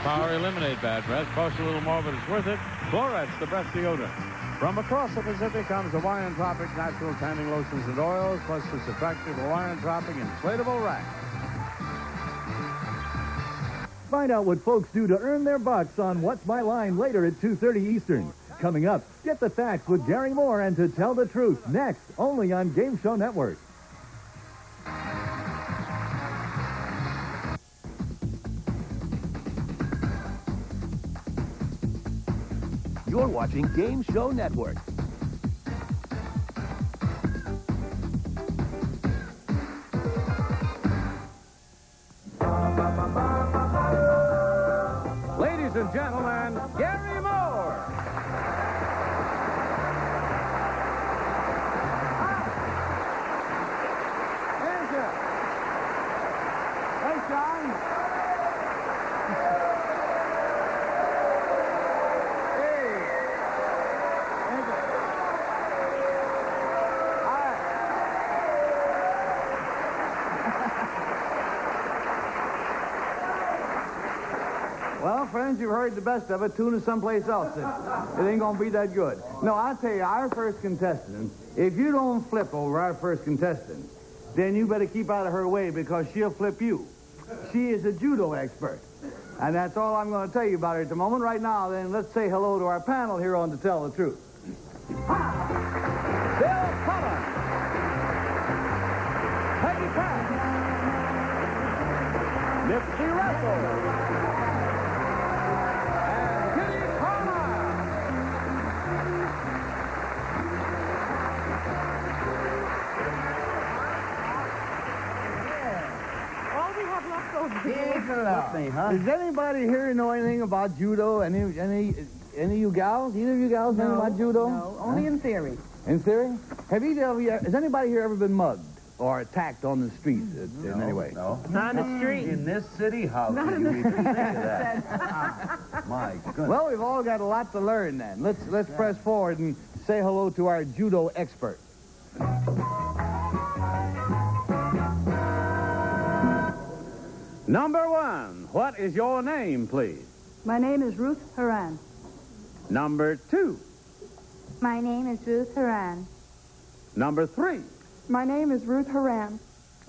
Power eliminate bad breath. Costs a little more, but it's worth it. Florette's the breath deodorant. From across the Pacific comes Hawaiian Tropic natural tanning lotions and oils, plus this attractive Hawaiian Tropic inflatable rack. Find out what folks do to earn their bucks on What's My Line later at 2:30 Eastern. Coming up, get the facts with Gary Moore and To Tell the Truth. Next, only on Game Show Network. You're watching Game Show Network. Ladies and gentlemen, Gary Moore. Thank you. Thanks, John. Well, friends, you've heard the best of it. Tune us someplace else. It ain't going to be that good. No, I'll tell you, our first contestant, if you don't flip over our first contestant, then you better keep out of her way because she'll flip you. She is a judo expert. And that's all I'm going to tell you about her at the moment. Right now, then, let's say hello to our panel here on To Tell the Truth. Bill Cullen. Peggy Pat. Nipsey Russell. Does anybody here know anything about judo? Any of you gals? Either of you gals know about judo? No, only in theory. In theory? Has anybody here ever been mugged or attacked on the street in any way? No. Not in the street. In this city? How Not can in you the even think of that? My goodness. Well, we've all got a lot to learn then. Let's press forward and say hello to our judo expert. Number one, what is your name, please? My name is Ruth Haran. Number two. My name is Ruth Haran. Number three. My name is Ruth Haran.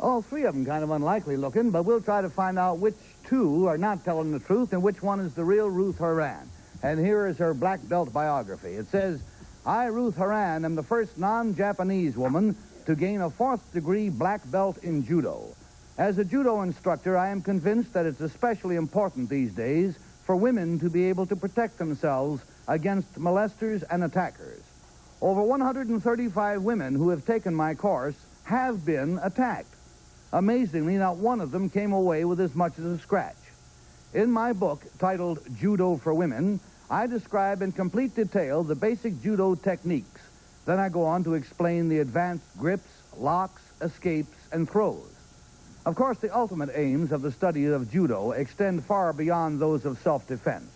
All three of them kind of unlikely looking, but we'll try to find out which two are not telling the truth and which one is the real Ruth Haran. And here is her black belt biography. It says, I, Ruth Haran, am the first non-Japanese woman to gain a 4th-degree black belt in judo. As a judo instructor, I am convinced that it's especially important these days for women to be able to protect themselves against molesters and attackers. Over 135 women who have taken my course have been attacked. Amazingly, not one of them came away with as much as a scratch. In my book, titled Judo for Women, I describe in complete detail the basic judo techniques. Then I go on to explain the advanced grips, locks, escapes, and throws. Of course, the ultimate aims of the study of judo extend far beyond those of self-defense.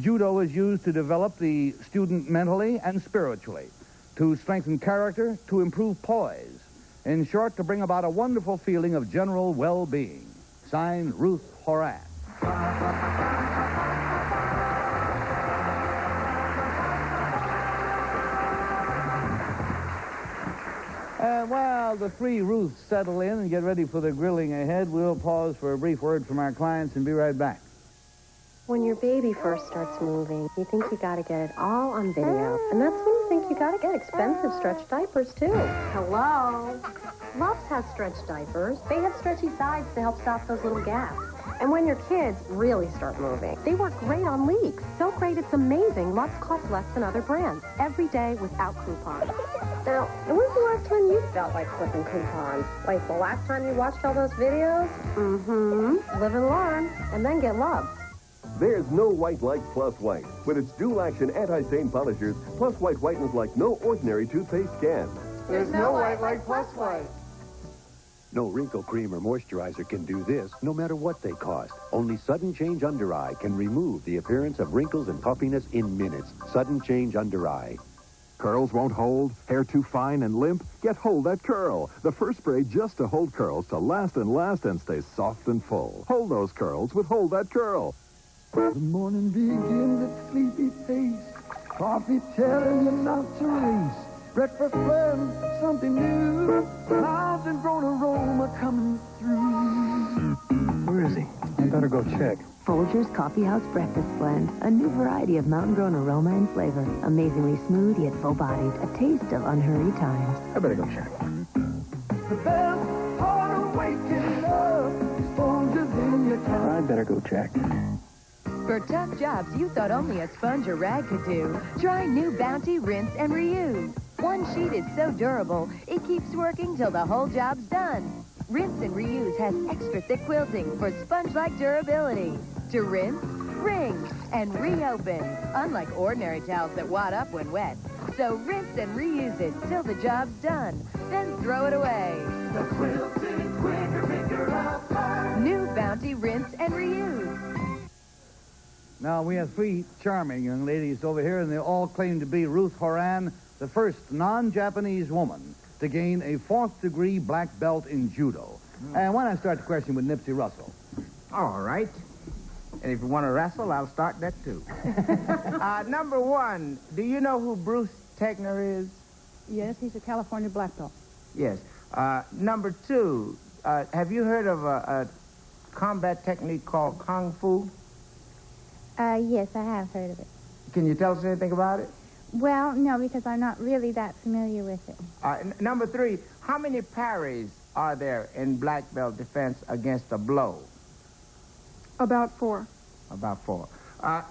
Judo is used to develop the student mentally and spiritually, to strengthen character, to improve poise. In short, to bring about a wonderful feeling of general well-being. Signed, Ruth Haran. While the three Ruths settle in and get ready for the grilling ahead, we'll pause for a brief word from our clients and be right back. When your baby first starts moving, you think you gotta get it all on video. And that's when you think you gotta get expensive stretch diapers, too. Hello? Loves has stretch diapers. They have stretchy sides to help stop those little gaps. And when your kids really start moving, they work great on leaks. So great it's amazing. Loves cost less than other brands. Every day without coupons. Now, when's the last time you felt like flipping coupons? Like the last time you watched all those videos? Mm-hmm. Live and learn, and then get Loves. There's no white like Plus White. With its dual-action anti-stain polishers, Plus White whitens like no ordinary toothpaste can. There's no white like Plus White. No wrinkle cream or moisturizer can do this, no matter what they cost. Only Sudden Change Under Eye can remove the appearance of wrinkles and puffiness in minutes. Sudden Change Under Eye. Curls won't hold? Hair too fine and limp? Get Hold That Curl. The first spray just to hold curls to last and stay soft and full. Hold those curls with Hold That Curl. The morning begins at sleepy pace. Coffee telling you not to race. Breakfast blend, something new. Clouds and grown aroma coming through. Where is he? I better go check. Folgers Coffee House Breakfast Blend. A new variety of mountain-grown aroma and flavor. Amazingly smooth yet full-bodied. A taste of unhurried times. I better go check. The best part of waking up is Folgers in your cup. I better go check. For tough jobs you thought only a sponge or rag could do, try new Bounty Rinse and Reuse. One sheet is so durable, it keeps working till the whole job's done. Rinse and Reuse has extra thick quilting for sponge-like durability. To rinse, wring, and reopen, unlike ordinary towels that wad up when wet. So rinse and reuse it till the job's done, then throw it away. The quilting quicker maker of New Bounty Rinse and Reuse. Now, we have three charming young ladies over here, and they all claim to be Ruth Horan, the first non-Japanese woman to gain a fourth-degree black belt in judo. And why don't I start the question with Nipsey Russell? All right. And if you want to wrestle, I'll start that too. Number one, do you know who Bruce Tegner is? Yes, he's a California black belt. Yes. Number two, have you heard of a combat technique called Kung Fu? Yes, I have heard of it. Can you tell us anything about it? Well, no, because I'm not really that familiar with it. Number three, how many parries are there in black belt defense against a blow? About 4. About 4.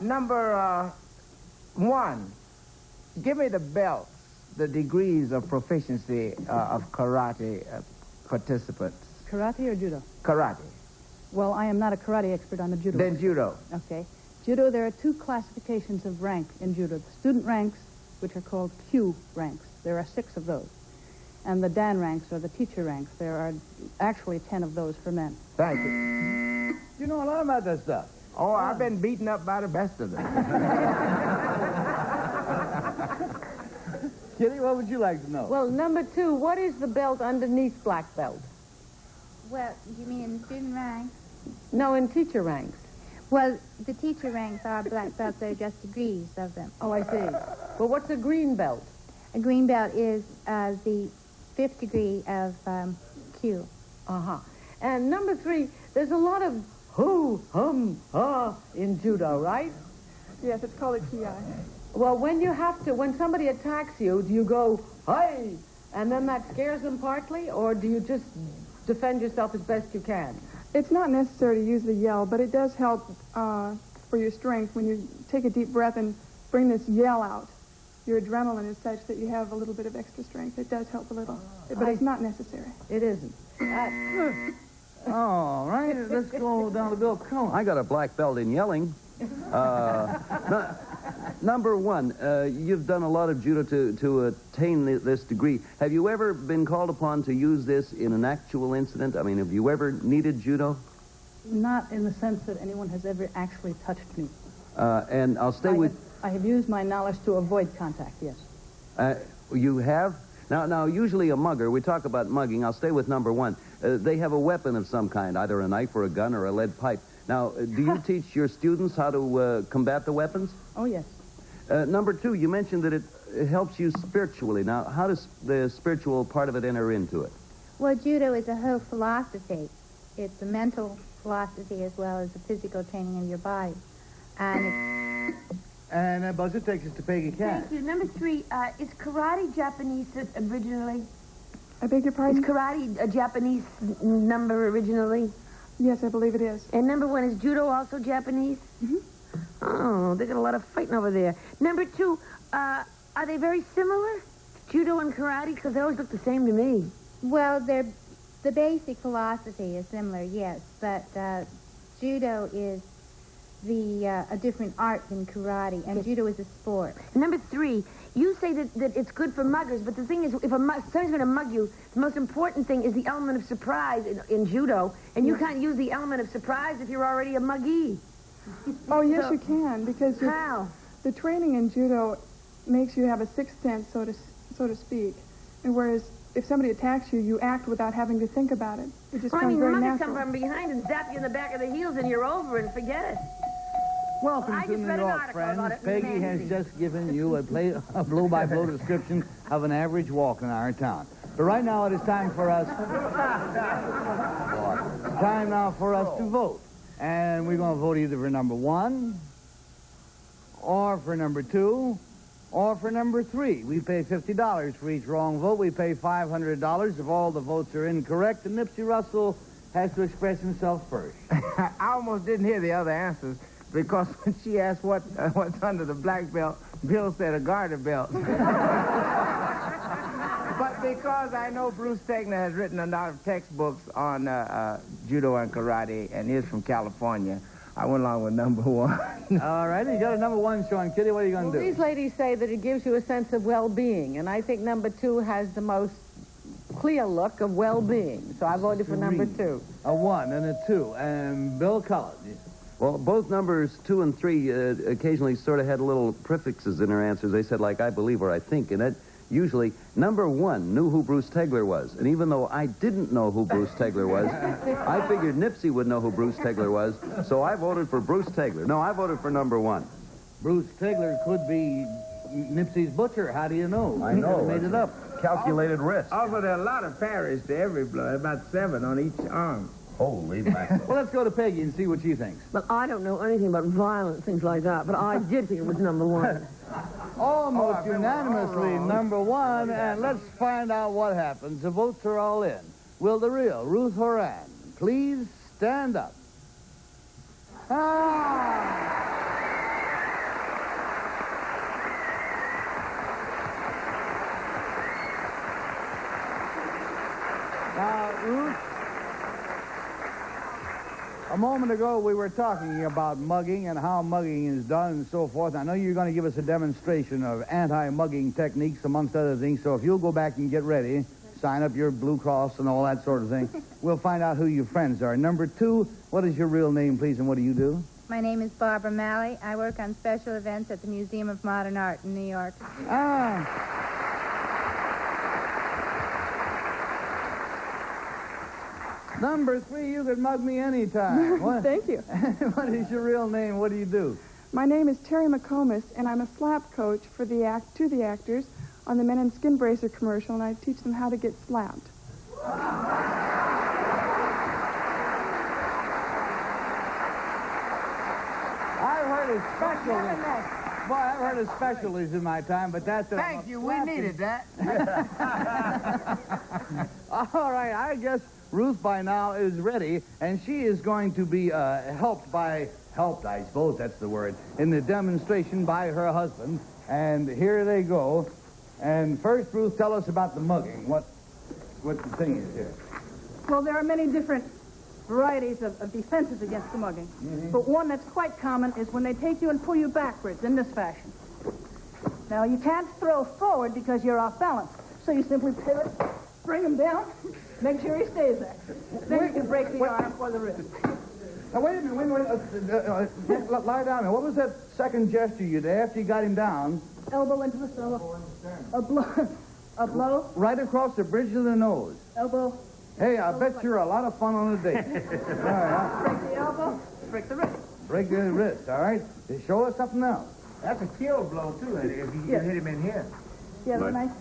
Number one, give me the belts, the degrees of proficiency of karate participants. Karate or judo? Karate. Well, I am not a karate expert. I'm a judo. Then judo. Okay. Judo, there are 2 classifications of rank in judo. The student ranks, which are called Q ranks. There are 6 of those. And the Dan ranks, or the teacher ranks. There are actually 10 of those for men. Thank you. You know a lot about that stuff. Oh, I've been beaten up by the best of them. Kitty, what would you like to know? Well, number 2, what is the belt underneath black belt? Well, you mean in the student ranks? No, in teacher ranks. Well, the teacher ranks are black belts. They're just degrees of them. Oh, I see. Well, what's a green belt? A green belt is the 5th degree of Q. Uh-huh. And number 3, there's a lot of hoo, hum, ha in judo, right? Yes, it's called a ki. Well, when somebody attacks you, do you go, hey, and then that scares them partly, or do you just defend yourself as best you can? It's not necessary to use the yell, but it does help for your strength when you take a deep breath and bring this yell out. Your adrenaline is such that you have a little bit of extra strength. It does help a little, but it's not necessary. It isn't. All right, let's go down to Bill Cullen. I got a black belt in yelling. Number one, you've done a lot of judo to attain this degree. Have you ever been called upon to use this in an actual incident? I mean, have you ever needed judo? Not in the sense that anyone has ever actually touched me. And I'll stay I have used my knowledge to avoid contact, yes. You have? Now, usually a mugger, we talk about mugging. I'll stay with number one. They have a weapon of some kind, either a knife or a gun or a lead pipe. Now, do you teach your students how to combat the weapons? Oh, yes. Number two, you mentioned that it helps you spiritually. Now, how does the spiritual part of it enter into it? Well, judo is a whole philosophy. It's a mental philosophy as well as a physical training of your body. And that buzzer takes us to Peggy Cat. Thank you. Number 3, is karate Japanese originally? I beg your pardon? Is karate a Japanese number originally? Yes, I believe it is. And number 1, is judo also Japanese? Mm-hmm. Oh, they got a lot of fighting over there. Number 2, are they very similar? Judo and karate? Because they always look the same to me. Well, the basic philosophy is similar, yes, but judo is a different art than karate, and judo is a sport. Number 3, you say that it's good for muggers, but the thing is, if somebody's going to mug you, the most important thing is the element of surprise in judo, and you can't use the element of surprise if you're already a muggee. Oh, yes, you can, because how? The training in judo makes you have a sixth sense, so to speak, and whereas if somebody attacks you, you act without having to think about it. It just comes very muggers natural. come from behind and zap you in the back of the heels, and you're over and forget it. Welcome I to just New read an York, article about friends. it in the Peggy has magazine. just given you a blow-by-blow description of an average walk in our town. But right now it is time for us to vote. And we're going to vote either for number 1, or for number 2, or for number 3. We pay $50 for each wrong vote. We pay $500 if all the votes are incorrect. And Nipsey Russell has to express himself first. I almost didn't hear the other answers because when she asked what's under the black belt, Bill said a garter belt. But because I know Bruce Tegner has written a lot of textbooks on judo and karate, and he's from California, I went along with number 1. All right, you got a number 1 showing. Kitty, what are you going to do? These ladies say that it gives you a sense of well-being, and I think number 2 has the most clear look of well-being. So I voted for number 2. A 1 and a 2. And Bill Cullen. Well, both numbers 2 and 3 occasionally sort of had little prefixes in their answers. They said, like, I believe or I think. And that usually, number 1 knew who Bruce Tegler was. And even though I didn't know who Bruce Tegler was, I figured Nipsey would know who Bruce Tegler was. So I voted for Bruce Tegler. No, I voted for number 1. Bruce Tegler could be Nipsey's butcher. How do you know? I know. He made it up. Calculated risk. Also, there are a lot of parries to every blow, about 7 on each arm. Holy mackerel. Well, let's go to Peggy and see what she thinks. But I don't know anything about violent things like that, but I did think it was number 1. Almost unanimously number 1, and let's find out what happens. The votes are all in. Will the real Ruth Horan please stand up? Now, Ruth, a moment ago we were talking about mugging and how mugging is done and so forth. I know you're going to give us a demonstration of anti-mugging techniques, amongst other things, so if you'll go back and get ready, sign up your Blue Cross and all that sort of thing, we'll find out who your friends are. Number 2, what is your real name, please, and what do you do? My name is Barbara Malley. I work on special events at the Museum of Modern Art in New York. Number 3, you could mug me anytime. Thank you. What is your real name? What do you do? My name is Terry McComas, and I'm a slap coach for the actors on the Men in Skin Bracer commercial, and I teach them how to get slapped. I've heard of specialties. Boy, I've heard of specialties in my time, but that's... Thank you. We needed that. All right, I guess Ruth by now is ready, and she is going to be helped, I suppose that's the word, in the demonstration by her husband. And here they go. And first, Ruth, tell us about the mugging. What the thing is here. Well, there are many different varieties of defenses against the mugging. But one that's quite common is when they take you and pull you backwards in this fashion. Now, you can't throw forward because you're off balance. So you simply pivot, bring him down, make sure he stays there. Then you can break the arm or the wrist. Now, wait a minute. Lie down there. What was that second gesture you did after you got him down? Elbow into the stomach. A blow. Right across the bridge of the nose. Elbow. Hey, I bet you're a lot of fun on a date. All right. Break the elbow, break the wrist. Break the wrist, all right? Show us something else. That's a kill blow, too, if you hit him in here. Yeah, the knife.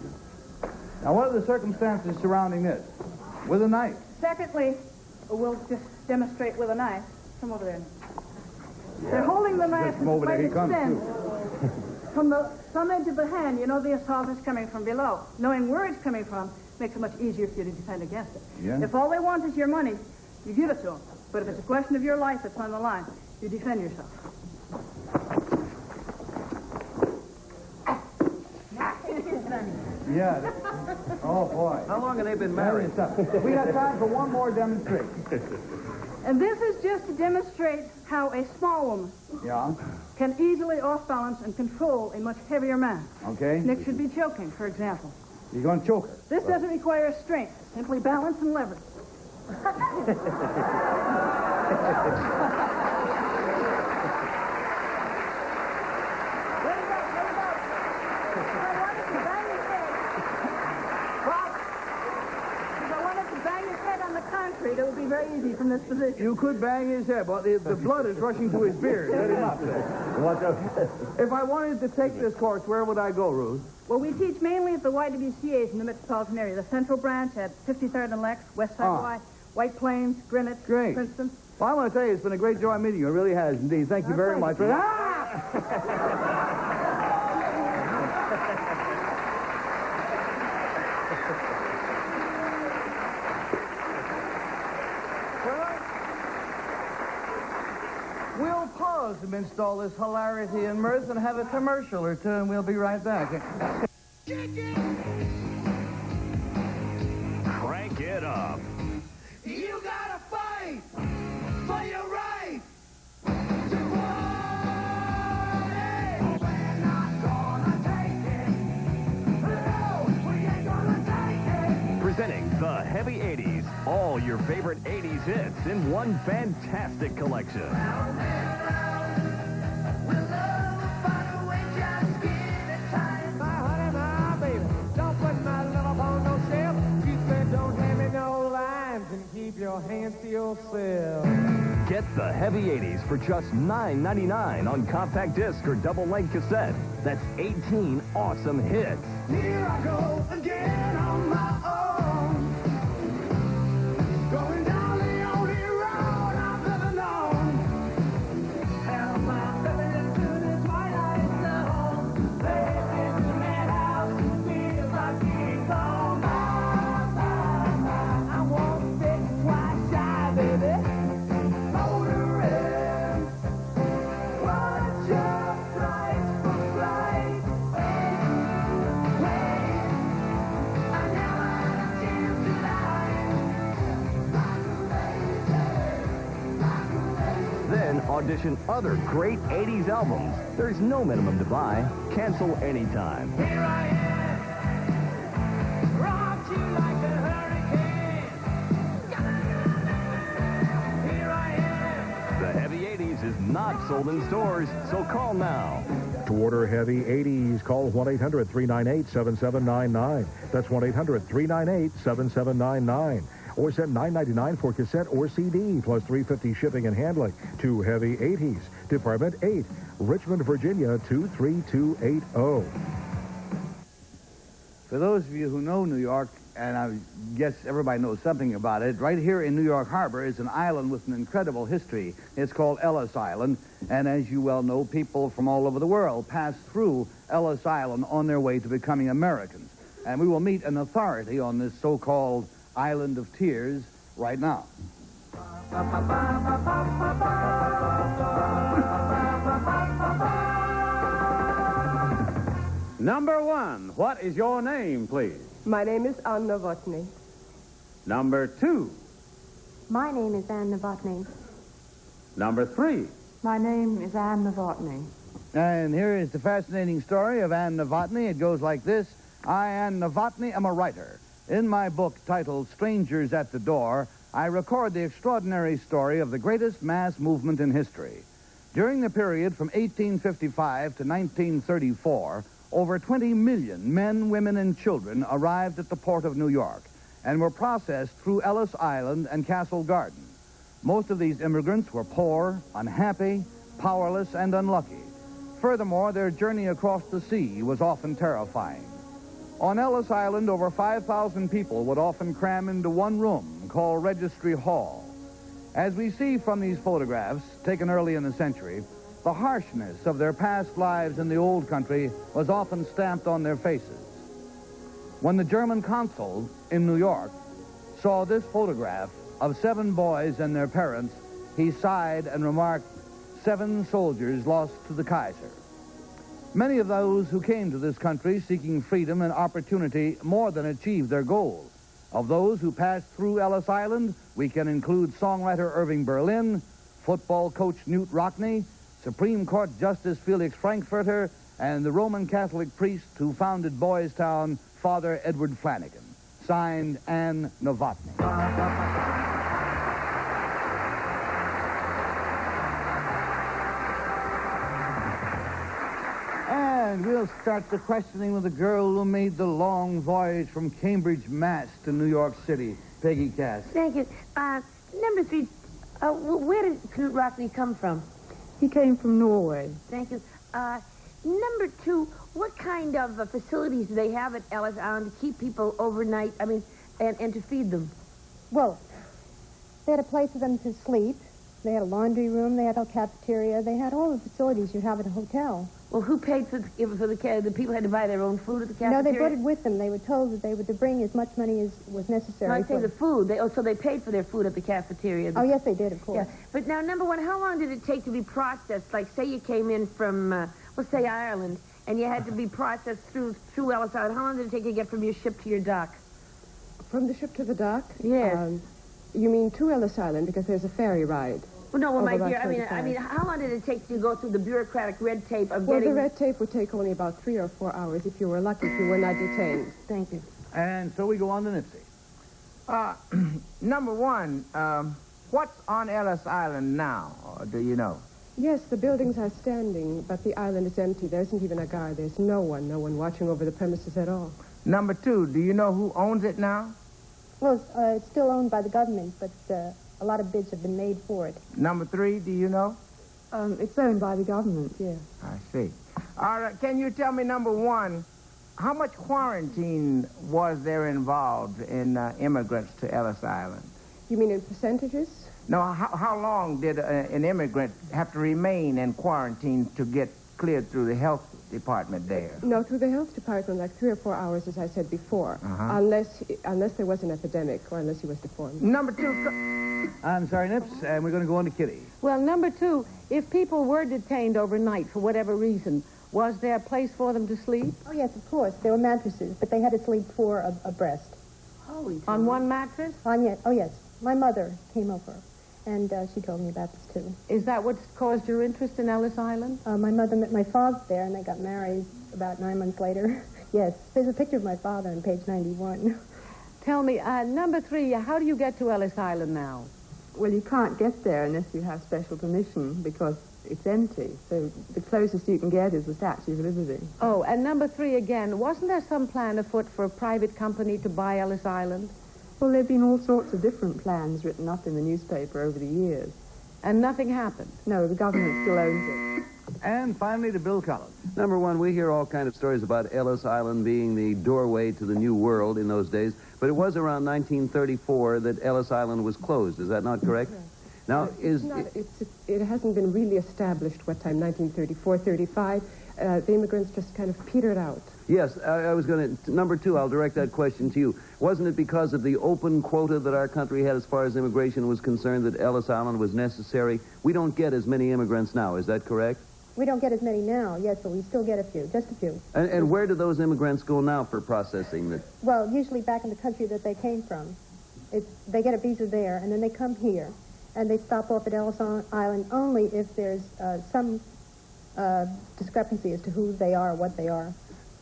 Now, what are the circumstances surrounding this? With a knife. Secondly, we'll just demonstrate with a knife. Come over there. They're holding the knife Just come over there. He comes, too. From some edge of the hand, you know the assault is coming from below. Knowing where it's coming from makes it much easier for you to defend against it. Yeah. If all they want is your money, you give it to them. But if it's a question of your life that's on the line, you defend yourself. Yeah. Oh, boy. How long have they been married? We got time for one more demonstration. And this is just to demonstrate how a small woman can easily off-balance and control a much heavier man. Okay. Nick should be choking, for example. You're going to choke her. This doesn't require strength, simply balance and leverage. It would be very easy for in this position. You could bang his head, but the blood is rushing to his beard. Let him up there. Watch out. If I wanted to take this course, where would I go, Ruth? Well, we teach mainly at the YWCA's in the metropolitan area. The Central Branch at 53rd and Lex, West Side Y, White Plains, Greenwich, Great. Princeton. Well, I want to tell you, it's been a great joy meeting you. It really has, indeed. Thank you very much. We'll pause amidst all this hilarity and mirth and have a commercial or two, and we'll be right back. Crank it up. You gotta fight for your right. Presenting the Heavy 80s. All your favorite 80s hits in one fantastic collection. Your hands to yourself. Get the Heavy 80s for just $9.99 on compact disc or double-length cassette. That's 18 awesome hits. Here I go again on my own. Going down the only road I've ever known. Held myself into this twilight zone. Placed in the madhouse, feels like King Kong. I won't sit quite shy, baby. Motoring. Watch your flight for flight. Then audition other great 80s albums. There's no minimum to buy. Cancel anytime. Here I am. Rock you like a hurricane. Here I am. The Heavy 80s is not sold in stores, so call now. To order Heavy 80s, call 1-800-398-7799. That's 1-800-398-7799. Or send $9.99 for cassette or CD, plus $3.50 shipping and handling to Heavy 80s, Department 8, Richmond, Virginia, 23280. For those of you who know New York, and I guess everybody knows something about it, right here in New York Harbor is an island with an incredible history. It's called Ellis Island, and as you well know, people from all over the world pass through Ellis Island on their way to becoming Americans. And we will meet an authority on this so-called Island of Tears right now. Number one, what is your name, please? My name is Anne Novotny. Number two. My name is Anne Novotny. Number three. My name is Anne Novotny. And here is the fascinating story of Anne Novotny. It goes like this. I, Anne Novotny, am a writer. In my book titled Strangers at the Door, I record the extraordinary story of the greatest mass movement in history. During the period from 1855 to 1934, over 20 million men, women, and children arrived at the port of New York and were processed through Ellis Island and Castle Garden. Most of these immigrants were poor, unhappy, powerless, and unlucky. Furthermore, their journey across the sea was often terrifying. On Ellis Island, over 5,000 people would often cram into one room called Registry Hall. As we see from these photographs, taken early in the century, the harshness of their past lives in the old country was often stamped on their faces. When the German consul in New York saw this photograph of 7 boys and their parents, he sighed and remarked, 7 soldiers lost to the Kaiser. Many of those who came to this country seeking freedom and opportunity more than achieved their goals. Of those who passed through Ellis Island, we can include songwriter Irving Berlin, football coach Newt Rockne, Supreme Court Justice Felix Frankfurter, and the Roman Catholic priest who founded Boys Town, Father Edward Flanagan. Signed, Anne Novotny. And we'll start the questioning with the girl who made the long voyage from Cambridge, Mass. to New York City, Peggy Cass. Thank you. Number 3, Where did Knut Rockne come from? He came from Norway. Thank you. Number 2, what kind of facilities do they have at Ellis Island to keep people overnight, and to feed them? Well, they had a place for them to sleep. They had a laundry room. They had a cafeteria. They had all the facilities you have at a hotel. Well, who paid for the people had to buy their own food at the cafeteria? No, they brought it with them. They were told that they were to bring as much money as was necessary. No, I say the food. So they paid for their food at the cafeteria. Oh, yes, they did, of course. Yeah. But now, number 1, how long did it take to be processed? Like, say you came in from, let's say, Ireland, and you had to be processed through Ellis Island. How long did it take to get from your ship to your dock? From the ship to the dock? Yes. You mean to Ellis Island, because there's a ferry ride. Well, no, my Over dear, about I mean, how long did it take to go through the bureaucratic red tape of Well, getting... the red tape would take only about 3 or 4 hours if you were lucky, if you were not detained. Thank you. And so we go on to Nipsey. Number 1, what's on Ellis Island now? Do you know? Yes, the buildings are standing, but the island is empty. There isn't even a guard. There's no one watching over the premises at all. Number 2, do you know who owns it now? Well, it's still owned by the government, but a lot of bids have been made for it. Number 3, do you know? It's owned by the government, yeah. I see. All right, can you tell me, number 1, how much quarantine was there involved in immigrants to Ellis Island? You mean in percentages? No, how long did an immigrant have to remain in quarantine to get cleared through the health department there? No, through the health department, like 3 or 4 hours, as I said before. Unless there was an epidemic or unless he was deformed. Number 2... I'm sorry, Nips, and we're going to go on to Kitty. Well, number 2, if people were detained overnight for whatever reason, was there a place for them to sleep? Oh, yes, of course. There were mattresses, but they had to sleep 4 abreast. Holy On one mattress? Oh, yes. My mother came over, and she told me about this, too. Is that what caused your interest in Ellis Island? My mother met my father there, and they got married about 9 months later. Yes, there's a picture of my father on page 91. Tell me, number 3, how do you get to Ellis Island now? Well, you can't get there unless you have special permission because it's empty. So the closest you can get is the Statue of Liberty. Oh, and number 3 again, wasn't there some plan afoot for a private company to buy Ellis Island? Well, there have been all sorts of different plans written up in the newspaper over the years. And nothing happened? No, the government still owns it. And finally to Bill Cullen. Number 1, we hear all kinds of stories about Ellis Island being the doorway to the New World in those days, but it was around 1934 that Ellis Island was closed. Is that not correct? Yes. Now, it hasn't been really established what time, 1934, 35. The immigrants just kind of petered out. Yes, I was going to... Number 2, I'll direct that question to you. Wasn't it because of the open quota that our country had as far as immigration was concerned that Ellis Island was necessary? We don't get as many immigrants now, is that correct? We don't get as many now, yes, but we still get a few, just a few. And where do those immigrants go now for processing? Well, usually back in the country that they came from. They get a visa there, and then they come here, and they stop off at Ellis Island only if there's some discrepancy as to who they are or what they are.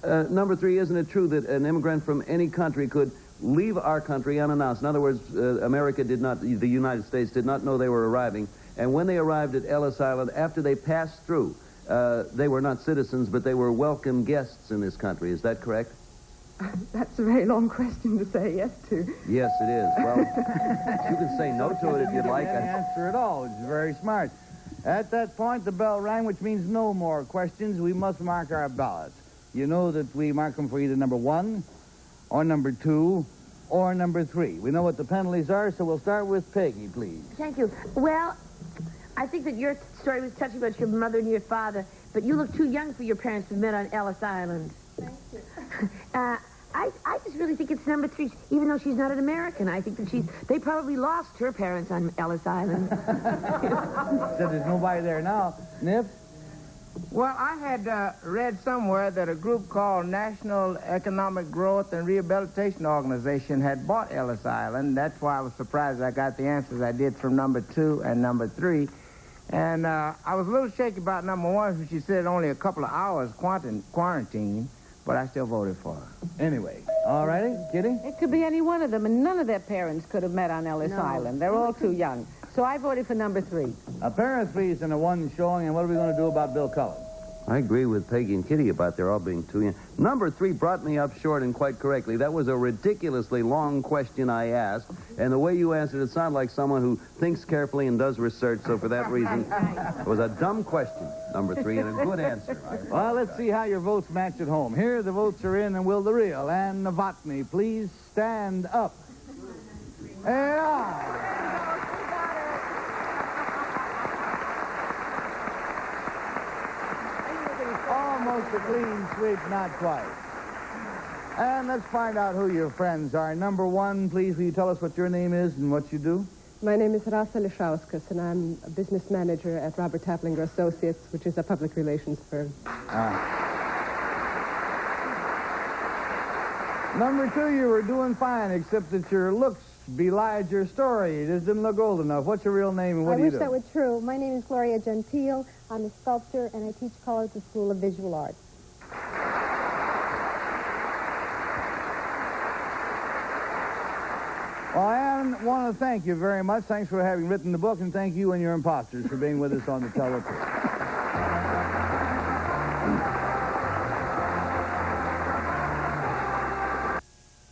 Number 3, isn't it true that an immigrant from any country could leave our country unannounced? In other words, the United States did not know they were arriving, and when they arrived at Ellis Island, after they passed through, they were not citizens, but they were welcome guests in this country. Is that correct? That's a very long question to say yes to. Yes, it is. Well, you can say no to it if you'd like. You can't answer at all. It's very smart. At that point, the bell rang, which means no more questions. We must mark our ballots. You know that we mark them for either number 1 or number 2 or number 3. We know what the penalties are, so we'll start with Peggy, please. Thank you. Well, I think that your story was touching about your mother and your father, but you look too young for your parents to have met on Ellis Island. Thank you. I just really think it's number 3, even though she's not an American. I think that they probably lost her parents on Ellis Island. So there's nobody there now. Nip? Well, I had read somewhere that a group called National Economic Growth and Rehabilitation Organization had bought Ellis Island. That's why I was surprised I got the answers I did from number 2 and number 3. And I was a little shaky about number 1, because she said only a couple of hours quarantine, but I still voted for her. Anyway, all righty, Kitty? It could be any one of them, and none of their parents could have met on Ellis Island. They're all too young. So I voted for number 3. A pair of 3s and a 1 showing, and what are we going to do about Bill Cullen? I agree with Peggy and Kitty about their all being too young. Number 3 brought me up short and quite correctly. That was a ridiculously long question I asked, and the way you answered it sounded like someone who thinks carefully and does research, so for that reason, it was a dumb question, number 3, and a good answer. Well, let's see how your votes match at home. Here, the votes are in, and will the real and Novotny please stand up? Yeah. Almost a clean sweep, not quite. And let's find out who your friends are. Number 1, please, will you tell us what your name is and what you do? My name is Rasa Lishauskas, and I'm a business manager at Robert Taplinger Associates, which is a public relations firm. Number 2, you were doing fine, except that your looks belied your story. You just didn't look old enough. What's your real name and what do you do? I wish that were true. My name is Gloria Gentile. I'm a sculptor, and I teach color at the School of Visual Arts. Well, I want to thank you very much. Thanks for having written the book, and thank you and your imposters for being with us on the Tell the Truth.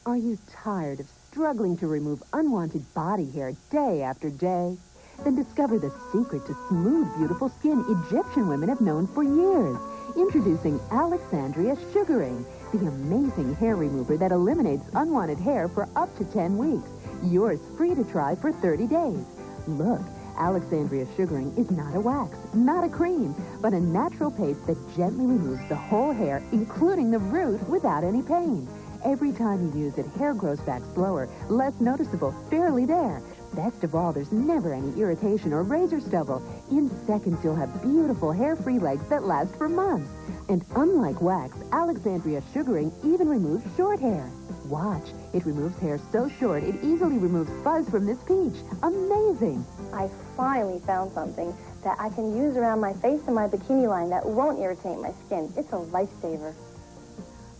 Are you tired of struggling to remove unwanted body hair day after day? Then discover the secret to smooth, beautiful skin Egyptian women have known for years. Introducing Alexandria Sugaring, the amazing hair remover that eliminates unwanted hair for up to 10 weeks. Yours free to try for 30 days. Look, Alexandria Sugaring is not a wax, not a cream, but a natural paste that gently removes the whole hair, including the root, without any pain. Every time you use it, hair grows back slower, less noticeable, barely there. Best of all, there's never any irritation or razor stubble. In seconds, you'll have beautiful hair-free legs that last for months. And unlike wax, Alexandria Sugaring even removes short hair. Watch. It removes hair so short, it easily removes fuzz from this peach. Amazing. I finally found something that I can use around my face and my bikini line that won't irritate my skin. It's a lifesaver.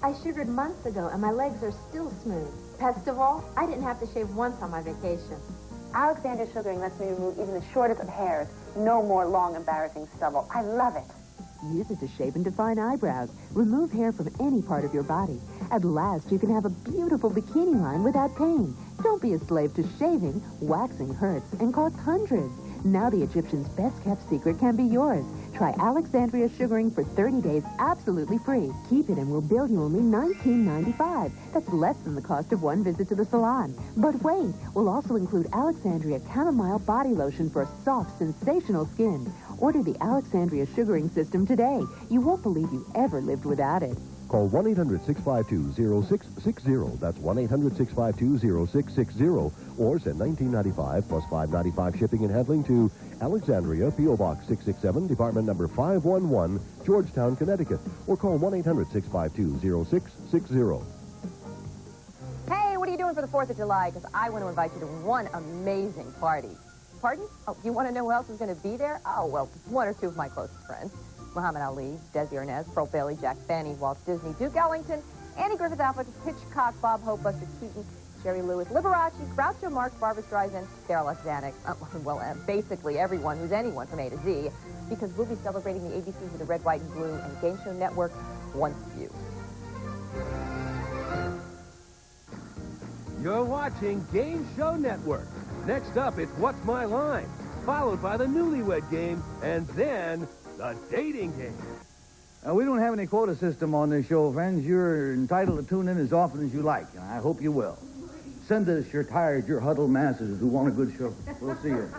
I sugared months ago, and my legs are still smooth. Best of all, I didn't have to shave once on my vacation. Alexandria Sugaring lets me remove even the shortest of hairs. No more long, embarrassing stubble. I love it. Use it to shape and define eyebrows. Remove hair from any part of your body. At last, you can have a beautiful bikini line without pain. Don't be a slave to shaving. Waxing hurts and costs hundreds. Now the Egyptian's best-kept secret can be yours. Try Alexandria Sugaring for 30 days absolutely free. Keep it and we'll bill you only $19.95. That's less than the cost of one visit to the salon. But wait, we'll also include Alexandria Chamomile Body Lotion for soft, sensational skin. Order the Alexandria Sugaring System today. You won't believe you ever lived without it. Call 1-800-652-0660. That's 1-800-652-0660. Or send $19.95 plus $5.95 shipping and handling to Alexandria, P.O. Box 667, Department Number 511, Georgetown, Connecticut. Or call 1-800-652-0660. Hey, what are you doing for the 4th of July? Because I want to invite you to one amazing party. Pardon? Oh, you want to know who else is going to be there? Oh, well, one or two of my closest friends. Muhammad Ali, Desi Arnaz, Pearl Bailey, Jack Benny, Walt Disney, Duke Ellington, Andy Griffith Alfred, Hitchcock, Bob Hope, Buster Keaton, Jerry Lewis, Liberace, Groucho Marx, Barbra Streisand, Darryl Zanuck, basically everyone who's anyone from A to Z, because we'll be celebrating the ABCs of the Red, White, and Blue and Game Show Network once a few. You're watching Game Show Network. Next up, it's What's My Line, followed by the Newlywed Game, and then the Dating Game. We don't have any quota system on this show, friends. You're entitled to tune in as often as you like, and I hope you will. Send us your tired, your huddled masses who want a good show. We'll see you.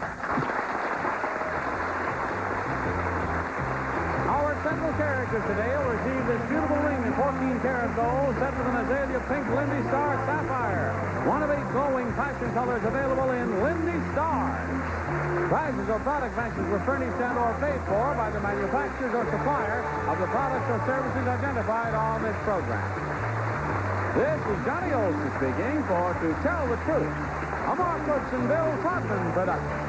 Our central character today will receive this beautiful ring in 14-karat gold set with an azalea pink Lindy Star sapphire. One of 8 glowing passion colors available in Lindy Stars. Prizes or product matches were furnished and or paid for by the manufacturers or supplier of the products or services identified on this program. This is Johnny Olson speaking for To Tell the Truth, a Mark Brooks and Bill Trotman production.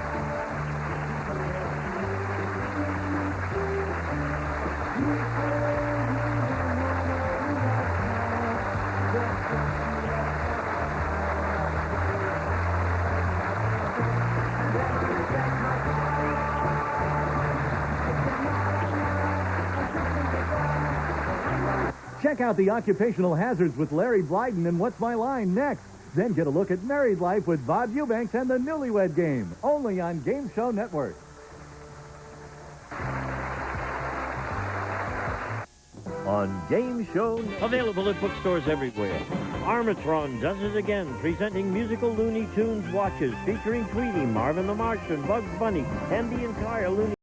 Check out the occupational hazards with Larry Blyden and What's My Line next. Then get a look at Married Life with Bob Eubanks and the Newlywed Game, only on Game Show Network. On Game Show, available at bookstores everywhere. Armatron does it again, presenting musical Looney Tunes watches featuring Tweety, Marvin the Martian, Bugs Bunny, and the entire Looney